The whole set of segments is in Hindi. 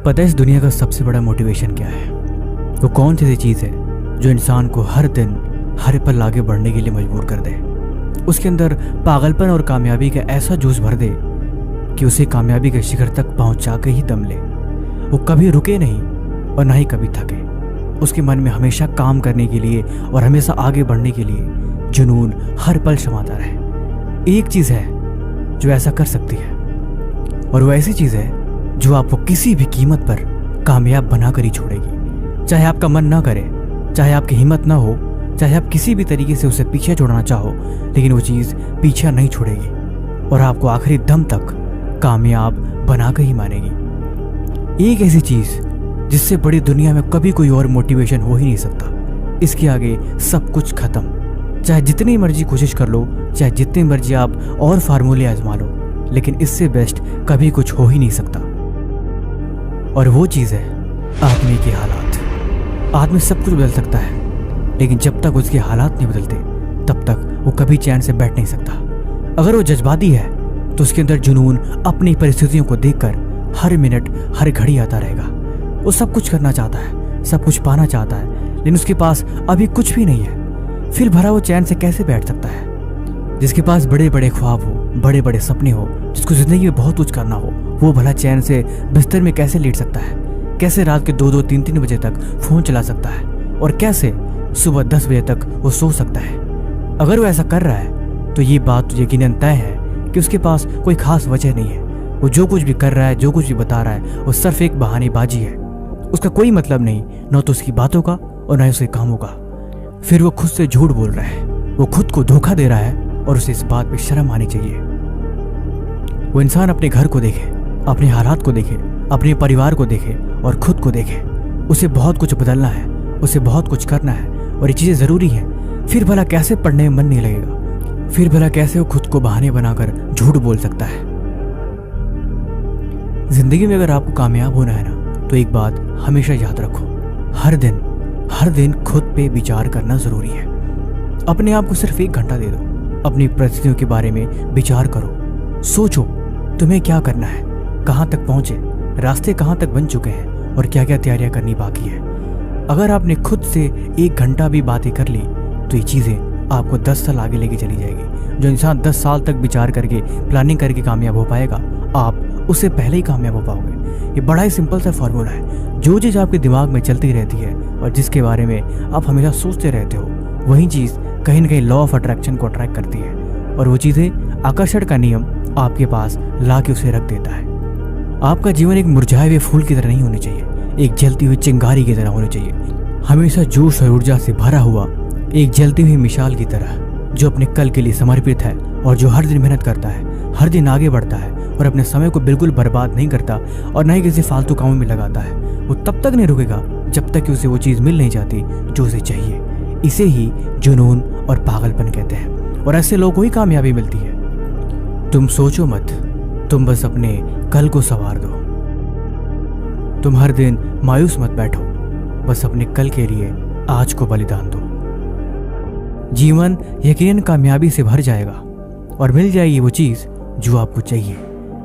पता है इस दुनिया का सबसे बड़ा मोटिवेशन क्या है? वो कौन सी चीज़ है जो इंसान को हर दिन हर पल आगे बढ़ने के लिए मजबूर कर दे, उसके अंदर पागलपन और कामयाबी का ऐसा जोश भर दे कि उसे कामयाबी के शिखर तक पहुंचा के ही दम ले। वो कभी रुके नहीं और ना ही कभी थके। उसके मन में हमेशा काम करने के लिए और हमेशा आगे बढ़ने के लिए जुनून हर पल समाता रहे। एक चीज़ है जो ऐसा कर सकती है, और वो ऐसी चीज़ है जो आपको किसी भी कीमत पर कामयाब बनाकर ही छोड़ेगी। चाहे आपका मन ना करे, चाहे आपकी हिम्मत ना हो, चाहे आप किसी भी तरीके से उसे पीछे छोड़ना चाहो, लेकिन वो चीज़ पीछा नहीं छोड़ेगी और आपको आखिरी दम तक कामयाब बनाकर ही मानेगी। एक ऐसी चीज़ जिससे बड़ी दुनिया में कभी कोई और मोटिवेशन हो ही नहीं सकता। इसके आगे सब कुछ खत्म। चाहे जितनी मर्जी कोशिश कर लो, चाहे जितनी मर्जी आप और फार्मूले आजमा लो, लेकिन इससे बेस्ट कभी कुछ हो ही नहीं सकता। और वो चीज़ है आदमी के हालात। आदमी सब कुछ बदल सकता है, लेकिन जब तक उसके हालात नहीं बदलते तब तक वो कभी चैन से बैठ नहीं सकता। अगर वो जज्बाती है तो उसके अंदर जुनून अपनी परिस्थितियों को देखकर हर मिनट हर घड़ी आता रहेगा। वो सब कुछ करना चाहता है, सब कुछ पाना चाहता है, लेकिन उसके पास अभी कुछ भी नहीं है। फिर भरा वो चैन से कैसे बैठ सकता है? जिसके पास बड़े बड़े ख्वाब हो, बड़े बड़े सपने हो, जिसको जिंदगी में बहुत कुछ करना हो, वो भला चैन से बिस्तर में कैसे लेट सकता है? कैसे रात के 2-2, 3-3 बजे तक फोन चला सकता है? और कैसे सुबह 10 बजे तक वो सो सकता है? अगर वो ऐसा कर रहा है तो ये बात यकीनन तय है कि उसके पास कोई खास वजह नहीं है। वो जो कुछ भी कर रहा है, जो कुछ भी बता रहा है, वो सिर्फ एक बहानेबाजी है। उसका कोई मतलब नहीं, न तो उसकी बातों का और न ही उसके कामों का। फिर वो खुद से झूठ बोल रहा है, वो खुद को धोखा दे रहा है, और उसे इस बात पे शर्म आनी चाहिए। वो इंसान अपने घर को देखे, अपने हालात को देखे, अपने परिवार को देखे और खुद को देखे। उसे बहुत कुछ बदलना है, उसे बहुत कुछ करना है, और ये चीज़ें ज़रूरी है। फिर भला कैसे पढ़ने में मन नहीं लगेगा? फिर भला कैसे वो खुद को बहाने बनाकर झूठ बोल सकता है? जिंदगी में अगर आपको कामयाब होना है ना, तो एक बात हमेशा याद रखो, हर दिन खुद पे विचार करना ज़रूरी है। अपने आप को सिर्फ 1 घंटा दे दो, अपनी परिस्थितियों के बारे में विचार करो। सोचो तुम्हें क्या करना है, कहाँ तक पहुँचे, रास्ते कहाँ तक बन चुके हैं और क्या क्या तैयारियाँ करनी बाकी है। अगर आपने खुद से 1 घंटा भी बातें कर ली तो ये चीज़ें आपको 10 साल आगे लेके चली जाएगी। जो इंसान 10 साल तक विचार करके, प्लानिंग करके कामयाब हो पाएगा, आप उससे पहले ही कामयाब हो पाओगे। ये बड़ा ही सिंपल सा फॉर्मूला है। जो चीज़ आपके दिमाग में चलती रहती है और जिसके बारे में आप हमेशा सोचते रहते हो, वही चीज़ कहीं ना कहीं लॉ ऑफ अट्रैक्शन को अट्रैक्ट करती है, और वो चीज़ें आकर्षण का नियम आपके पास ला के उसे रख देता है। आपका जीवन एक मुरझाए हुए फूल की तरह नहीं होना चाहिए, एक जलती हुई चिंगारी की तरह होना चाहिए। हमेशा जोश और ऊर्जा से भरा हुआ एक जलती हुई मिसाल की तरह, जो अपने कल के लिए समर्पित है और जो हर दिन मेहनत करता है, हर दिन आगे बढ़ता है और अपने समय को बिल्कुल बर्बाद नहीं करता और न ही किसी फालतू कामों में लगाता है। वो तब तक नहीं रुकेगा जब तक कि उसे वो चीज़ मिल नहीं जाती जो उसे चाहिए। इसे ही जुनून और पागलपन कहते हैं, और ऐसे लोगों को ही कामयाबी मिलती है। तुम सोचो मत, तुम बस अपने कल को संवार दो। तुम हर दिन मायूस मत बैठो, बस अपने कल के लिए आज को बलिदान दो। जीवन यकीनन कामयाबी से भर जाएगा और मिल जाएगी वो चीज़ जो आपको चाहिए,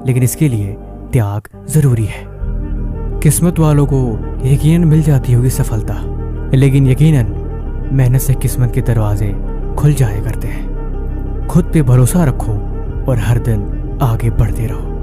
लेकिन इसके लिए त्याग जरूरी है। किस्मत वालों को यकीनन मिल जाती होगी सफलता, लेकिन यकीनन मेहनत से किस्मत के दरवाजे खुल जाया करते हैं। खुद पे भरोसा रखो और हर दिन आगे बढ़ते रहो।